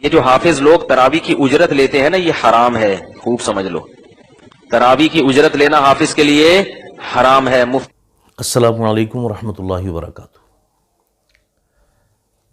یہ جو حافظ لوگ تراوی کی اجرت لیتے ہیں نا، یہ حرام ہے، خوب سمجھ لو، تراوی کی اجرت لینا حافظ کے لیے حرام ہے۔ السلام علیکم ورحمۃ اللہ وبرکاتہ۔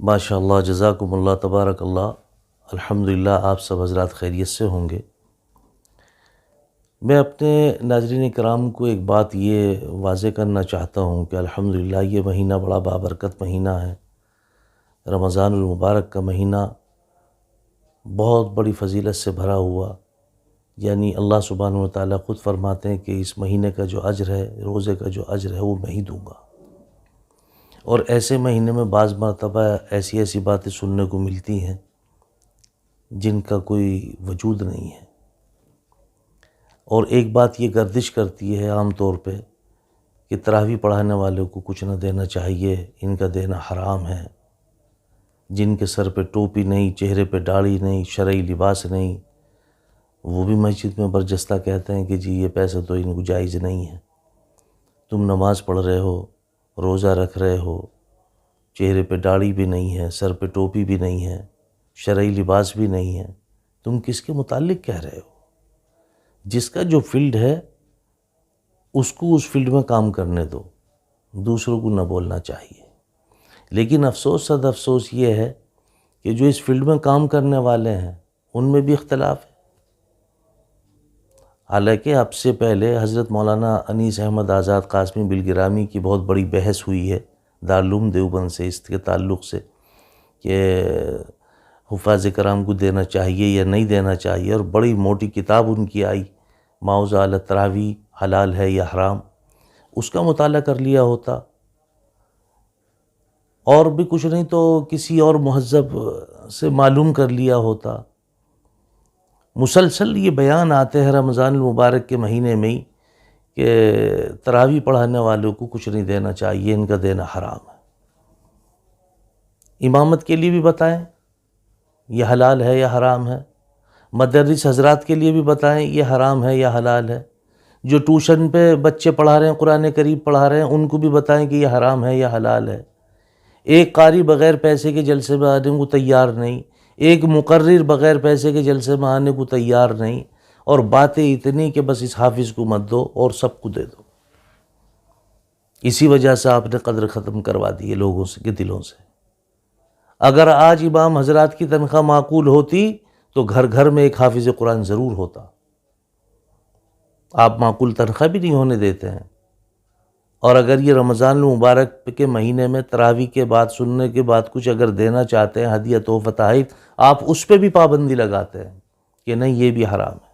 ماشاء اللہ، جزاکم اللہ، تبارک اللہ، الحمدللہ آپ سب حضرات خیریت سے ہوں گے۔ میں اپنے ناظرین کرام کو ایک بات یہ واضح کرنا چاہتا ہوں کہ الحمدللہ یہ مہینہ بڑا بابرکت مہینہ ہے، رمضان المبارک کا مہینہ بہت بڑی فضیلت سے بھرا ہوا، یعنی اللہ سبحانہ وتعالیٰ خود فرماتے ہیں کہ اس مہینے کا جو اجر ہے، روزے کا جو اجر ہے، وہ میں ہی دوں گا۔ اور ایسے مہینے میں بعض مرتبہ ایسی باتیں سننے کو ملتی ہیں جن کا کوئی وجود نہیں ہے، اور ایک بات یہ گردش کرتی ہے عام طور پہ کہ تراویح پڑھانے والوں کو کچھ نہ دینا چاہیے، ان کا دینا حرام ہے، جن کے سر پہ ٹوپی نہیں، چہرے پہ داڑھی نہیں، شرعی لباس نہیں، وہ بھی مسجد میں برجستہ کہتے ہیں کہ جی یہ پیسے تو ان کو جائز نہیں ہے۔ تم نماز پڑھ رہے ہو، روزہ رکھ رہے ہو، چہرے پہ داڑھی بھی نہیں ہے، سر پہ ٹوپی بھی نہیں ہے، شرعی لباس بھی نہیں ہے، تم کس کے متعلق کہہ رہے ہو؟ جس کا جو فیلڈ ہے اس کو اس فیلڈ میں کام کرنے دو، دوسروں کو نہ بولنا چاہیے۔ لیکن افسوس صد افسوس یہ ہے کہ جو اس فیلڈ میں کام کرنے والے ہیں ان میں بھی اختلاف ہے۔ حالانکہ اب سے پہلے حضرت مولانا انیس احمد آزاد قاسمی بالگرامی کی بہت بڑی بحث ہوئی ہے دارالعلوم دیوبند سے اس کے تعلق سے کہ حفاظ کرام کو دینا چاہیے یا نہیں دینا چاہیے، اور بڑی موٹی کتاب ان کی آئی، معوضہ علی التراویح حلال ہے یا حرام۔ اس کا مطالعہ کر لیا ہوتا، اور بھی کچھ نہیں تو کسی اور مہذب سے معلوم کر لیا ہوتا۔ مسلسل یہ بیان آتے ہیں رمضان المبارک کے مہینے میں ہی کہ تراویح پڑھانے والوں کو کچھ نہیں دینا چاہیے، ان کا دینا حرام ہے۔ امامت کے لیے بھی بتائیں یہ حلال ہے یا حرام ہے، مدرس حضرات کے لیے بھی بتائیں یہ حرام ہے یا حلال ہے، جو ٹیوشن پہ بچے پڑھا رہے ہیں، قرآن کریم پڑھا رہے ہیں، ان کو بھی بتائیں کہ یہ حرام ہے یا حلال ہے۔ ایک قاری بغیر پیسے کے جلسے میں آنے کو تیار نہیں، ایک مقرر بغیر پیسے کے جلسے میں آنے کو تیار نہیں، اور باتیں اتنی کہ بس اس حافظ کو مت دو اور سب کو دے دو۔ اسی وجہ سے آپ نے قدر ختم کروا دی ہے لوگوں سے کے دلوں سے۔ اگر آج امام حضرات کی تنخواہ معقول ہوتی تو گھر گھر میں ایک حافظ قرآن ضرور ہوتا۔ آپ معقول تنخواہ بھی نہیں ہونے دیتے ہیں، اور اگر یہ رمضان المبارک کے مہینے میں تراویح کے بعد سننے کے بعد کچھ اگر دینا چاہتے ہیں ہدیہ تحفہ تحائف، آپ اس پہ بھی پابندی لگاتے ہیں کہ نہیں یہ بھی حرام ہے۔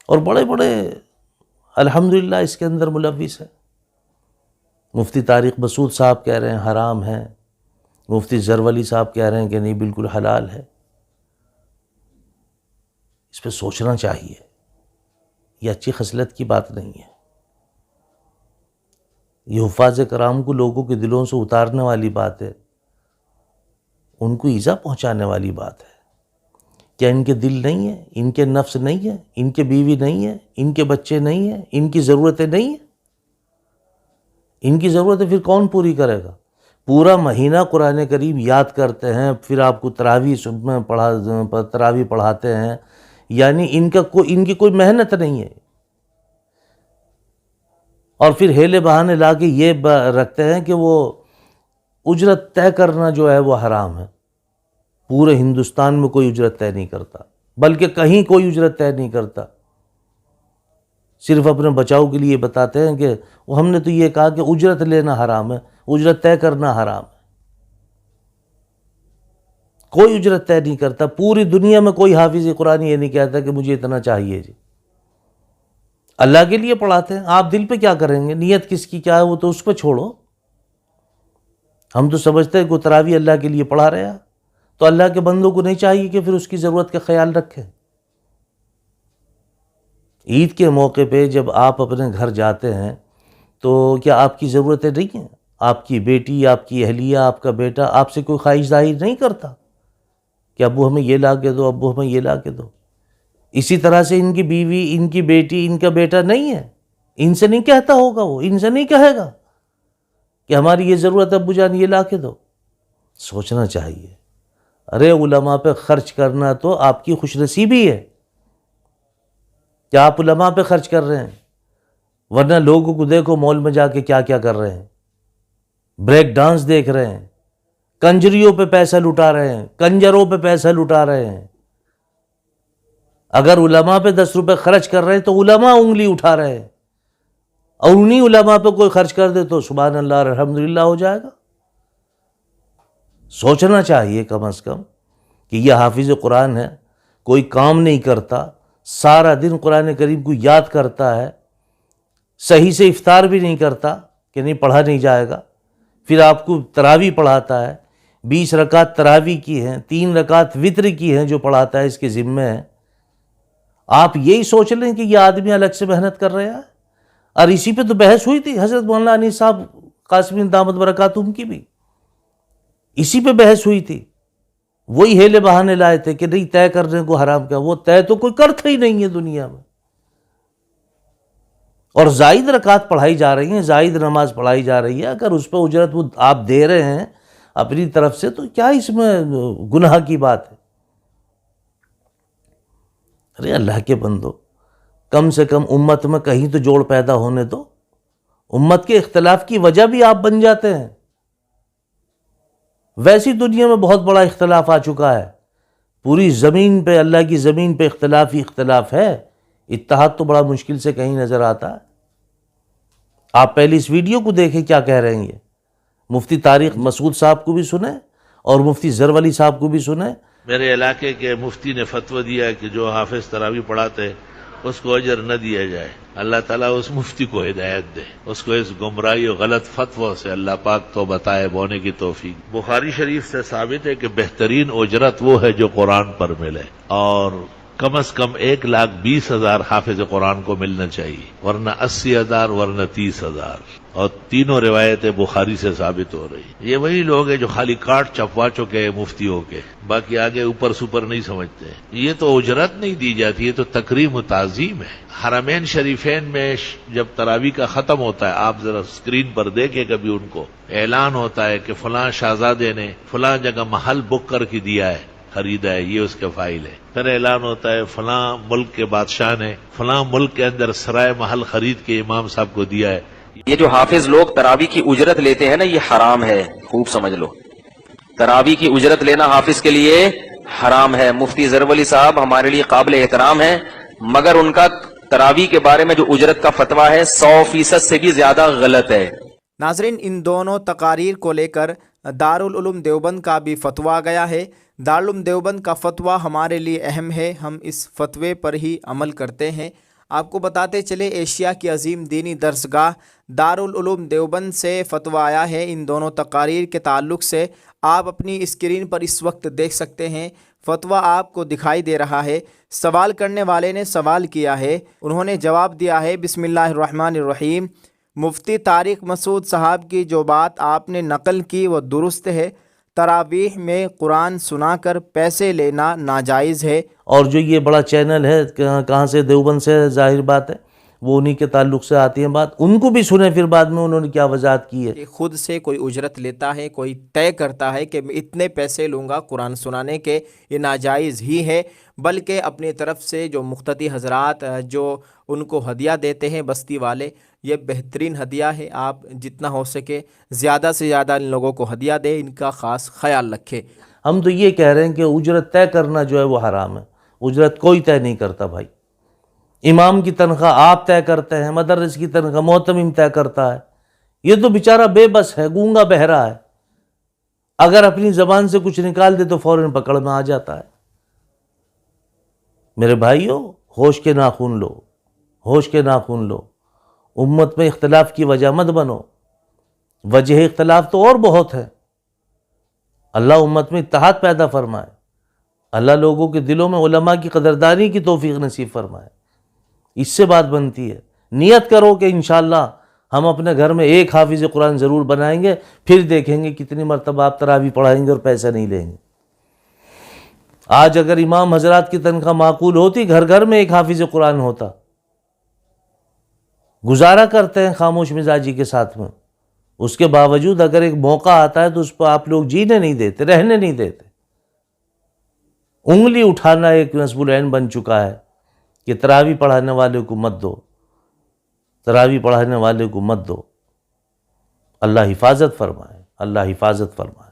اور بڑے بڑے الحمدللہ اس کے اندر ملوث ہیں۔ مفتی طارق مسعود صاحب کہہ رہے ہیں حرام ہے، مفتی زرولی صاحب کہہ رہے ہیں کہ نہیں بالکل حلال ہے۔ اس پہ سوچنا چاہیے، یہ اچھی خصلت کی بات نہیں ہے، یہ حفاظ کرام کو لوگوں کے دلوں سے اتارنے والی بات ہے، ان کو ایذا پہنچانے والی بات ہے۔ کیا ان کے دل نہیں ہیں، ان کے نفس نہیں ہیں، ان کے بیوی نہیں ہیں، ان کے بچے نہیں ہیں، ان کی ضرورتیں نہیں ہیں؟ ان کی ضرورتیں پھر کون پوری کرے گا؟ پورا مہینہ قرآن کریم یاد کرتے ہیں، پھر آپ کو تراویح پڑھاتے ہیں، یعنی ان کی کوئی محنت نہیں ہے، اور پھر ہیلے بہانے لا کے یہ رکھتے ہیں کہ وہ اجرت طے کرنا جو ہے وہ حرام ہے۔ پورے ہندوستان میں کوئی اجرت طے نہیں کرتا، بلکہ کہیں کوئی اجرت طے نہیں کرتا، صرف اپنے بچاؤ کے لیے بتاتے ہیں کہ ہم نے تو یہ کہا کہ اجرت لینا حرام ہے، اجرت طے کرنا حرام ہے۔ کوئی اجرت طے نہیں کرتا، پوری دنیا میں کوئی حافظ قرآن یہ نہیں کہتا کہ مجھے اتنا چاہیے جی۔ اللہ کے لیے پڑھاتے ہیں، آپ دل پہ کیا کریں گے، نیت کس کی کیا ہے وہ تو اس پہ چھوڑو۔ ہم تو سمجھتے ہیں کہ تراویح اللہ کے لیے پڑھا رہے ہیں، تو اللہ کے بندوں کو نہیں چاہیے کہ پھر اس کی ضرورت کا خیال رکھیں۔ عید کے موقع پہ جب آپ اپنے گھر جاتے ہیں تو کیا آپ کی ضرورتیں نہیں ہیں؟ آپ کی بیٹی، آپ کی اہلیہ، آپ کا بیٹا آپ سے کوئی خواہش ظاہر نہیں کرتا کہ ابو ہمیں یہ لا کے دو، ابو ہمیں یہ لا کے دو۔ اسی طرح سے ان کی بیوی، ان کی بیٹی، ان کا بیٹا نہیں ہے، ان سے نہیں کہتا ہوگا، وہ ان سے نہیں کہے گا کہ ہماری یہ ضرورت ہے ابو جان یہ لا کے دو۔ سوچنا چاہیے، ارے علماء پہ خرچ کرنا تو آپ کی خوش نصیبی ہے کہ آپ علماء پہ خرچ کر رہے ہیں، ورنہ لوگوں کو دیکھو مال میں جا کے کیا کیا کر رہے ہیں، بریک ڈانس دیکھ رہے ہیں، کنجریوں پہ پیسہ لٹا رہے ہیں، کنجروں پہ پیسہ لٹا رہے ہیں۔ اگر علماء پہ 10 روپے خرچ کر رہے ہیں تو علماء انگلی اٹھا رہے ہیں، اور انہی علماء پہ کوئی خرچ کر دے تو سبحان اللہ اور الحمدللہ ہو جائے گا۔ سوچنا چاہیے کم از کم کہ یہ حافظ قرآن ہے، کوئی کام نہیں کرتا، سارا دن قرآن کریم کو یاد کرتا ہے، صحیح سے افطار بھی نہیں کرتا کہ نہیں پڑھا نہیں جائے گا، پھر آپ کو تراویح پڑھاتا ہے، 20 رکعت تراویح کی ہیں، 3 رکعت وطر کی ہیں جو پڑھاتا ہے، اس کے ذمہ ہے۔ آپ یہی سوچ لیں کہ یہ آدمی الگ سے محنت کر رہا ہے، اور اسی پہ تو بحث ہوئی تھی حضرت مولانا انیس صاحب قاسمی دامت برکاتہم کی بھی، اسی پہ بحث ہوئی تھی۔ وہی ہیلے بہانے لائے تھے کہ نہیں طے کرنے کو حرام کیا، وہ طے تو کوئی کرتا ہی نہیں ہے دنیا میں، اور زائد رکعت پڑھائی جا رہی ہیں، زائد نماز پڑھائی جا رہی ہے، اگر اس پہ اجرت وہ آپ دے رہے ہیں اپنی طرف سے تو کیا اس میں گناہ کی بات ہے؟ ارے اللہ کے بندو، کم سے کم امت میں کہیں تو جوڑ پیدا ہونے دو، امت کے اختلاف کی وجہ بھی آپ بن جاتے ہیں۔ ویسی دنیا میں بہت بڑا اختلاف آ چکا ہے، پوری زمین پہ، اللہ کی زمین پہ اختلاف ہی اختلاف ہے، اتحاد تو بڑا مشکل سے کہیں نظر آتا ہے۔ آپ پہلے اس ویڈیو کو دیکھیں کیا کہہ رہے ہیں، یہ مفتی طارق مسعود صاحب کو بھی سنیں اور مفتی زرولی صاحب کو بھی سنیں۔ میرے علاقے کے مفتی نے فتویٰ دیا کہ جو حافظ تراویح پڑھاتے اس کو اجر نہ دیا جائے۔ اللہ تعالیٰ اس مفتی کو ہدایت دے، اس کو اس گمراہی اور غلط فتویٰ سے اللہ پاک تو بتائے بونے کی توفیق۔ بخاری شریف سے ثابت ہے کہ بہترین اجرت وہ ہے جو قرآن پر ملے، اور کم از کم 1,20,000 حافظ قرآن کو ملنا چاہیے، ورنہ 80,000 ورنہ 30,000، اور تینوں روایتیں بخاری سے ثابت ہو رہی۔ یہ وہی لوگ ہیں جو خالی کاٹ چپوا چکے ہیں مفتیوں کے، باقی آگے اوپر سپر نہیں سمجھتے۔ یہ تو اجرت نہیں دی جاتی، یہ تو تکریم و تعظیم ہے۔ حرمین شریفین میں جب تراویح کا ختم ہوتا ہے، آپ ذرا اسکرین پر دیکھیں، کبھی ان کو اعلان ہوتا ہے کہ فلاں شہزادے نے فلاں جگہ محل بک کر کے دیا ہے، خریدا ہے، یہ اس کا فائل ہے۔ پھر اعلان ہوتا ہے فلاں ملک کے بادشاہ نے فلاں ملک کے اندر سرائے محل خرید کے امام صاحب کو دیا ہے۔ یہ جو حافظ لوگ تراویح کی اجرت لیتے ہیں نا، یہ حرام ہے، خوب سمجھ لو۔ تراویح کی اجرت لینا حافظ کے لیے حرام ہے۔ مفتی زرولی صاحب ہمارے لیے قابل احترام ہیں، مگر ان کا تراویح کے بارے میں جو اجرت کا فتویٰ ہے 100% سے بھی زیادہ غلط ہے۔ ناظرین، ان دونوں تقاریر کو لے کر دارالعلوم دیوبند کا بھی فتویٰ گیا ہے۔ دارالعلوم دیوبند کا فتویٰ ہمارے لیے اہم ہے، ہم اس فتوے پر ہی عمل کرتے ہیں۔ آپ کو بتاتے چلے، ایشیا کی عظیم دینی درسگاہ دارالعلوم دیوبند سے فتویٰ آیا ہے ان دونوں تقاریر کے تعلق سے۔ آپ اپنی اسکرین پر اس وقت دیکھ سکتے ہیں، فتویٰ آپ کو دکھائی دے رہا ہے۔ سوال کرنے والے نے سوال کیا ہے، انہوں نے جواب دیا ہے، بسم اللہ الرحمن الرحیم، مفتی طارق مسعود صاحب کی جو بات آپ نے نقل کی وہ درست ہے، تراویح میں قرآن سنا کر پیسے لینا ناجائز ہے۔ اور جو یہ بڑا چینل ہے کہاں سے، دیوبند سے، ظاہر بات ہے وہ انہی کے تعلق سے آتی ہیں بات، ان کو بھی سنیں پھر بعد میں انہوں نے کیا وضاحت کی ہے۔ کہ خود سے کوئی اجرت لیتا ہے، کوئی طے کرتا ہے کہ میں اتنے پیسے لوں گا قرآن سنانے کے، یہ ناجائز ہی ہے۔ بلکہ اپنی طرف سے جو مقتدی حضرات جو ان کو ہدیہ دیتے ہیں بستی والے، یہ بہترین ہدیہ ہے۔ آپ جتنا ہو سکے زیادہ سے زیادہ ان لوگوں کو ہدیہ دیں، ان کا خاص خیال رکھیں۔ ہم تو یہ کہہ رہے ہیں کہ اجرت طے کرنا جو ہے وہ حرام ہے، اجرت کوئی طے نہیں کرتا بھائی۔ امام کی تنخواہ آپ طے کرتے ہیں، مدرس کی تنخواہ محتمم طے کرتا ہے، یہ تو بیچارہ بے بس ہے، گونگا بہرا ہے، اگر اپنی زبان سے کچھ نکال دے تو فوراً پکڑ میں آ جاتا ہے۔ میرے بھائیو، ہوش کے ناخن لو، ہوش کے ناخن لو، امت میں اختلاف کی وجہ مت بنو۔ وجہ اختلاف تو اور بہت ہے، اللہ امت میں اتحاد پیدا فرمائے، اللہ لوگوں کے دلوں میں علماء کی قدردانی کی توفیق نصیب فرمائے، اس سے بات بنتی ہے۔ نیت کرو کہ انشاءاللہ ہم اپنے گھر میں ایک حافظ قرآن ضرور بنائیں گے، پھر دیکھیں گے کتنی مرتبہ آپ تراویح پڑھائیں گے اور پیسہ نہیں لیں گے۔ آج اگر امام حضرات کی تنخواہ معقول ہوتی، گھر گھر میں ایک حافظ قرآن ہوتا۔ گزارا کرتے ہیں خاموش مزاجی کے ساتھ میں، اس کے باوجود اگر ایک موقع آتا ہے تو اس پر آپ لوگ جینے نہیں دیتے، رہنے نہیں دیتے۔ انگلی اٹھانا ایک نصب العین بن چکا ہے کہ تراویح پڑھانے والے کو مت دو، تراویح پڑھانے والے کو مت دو۔ اللہ حفاظت فرمائے، اللہ حفاظت فرمائے۔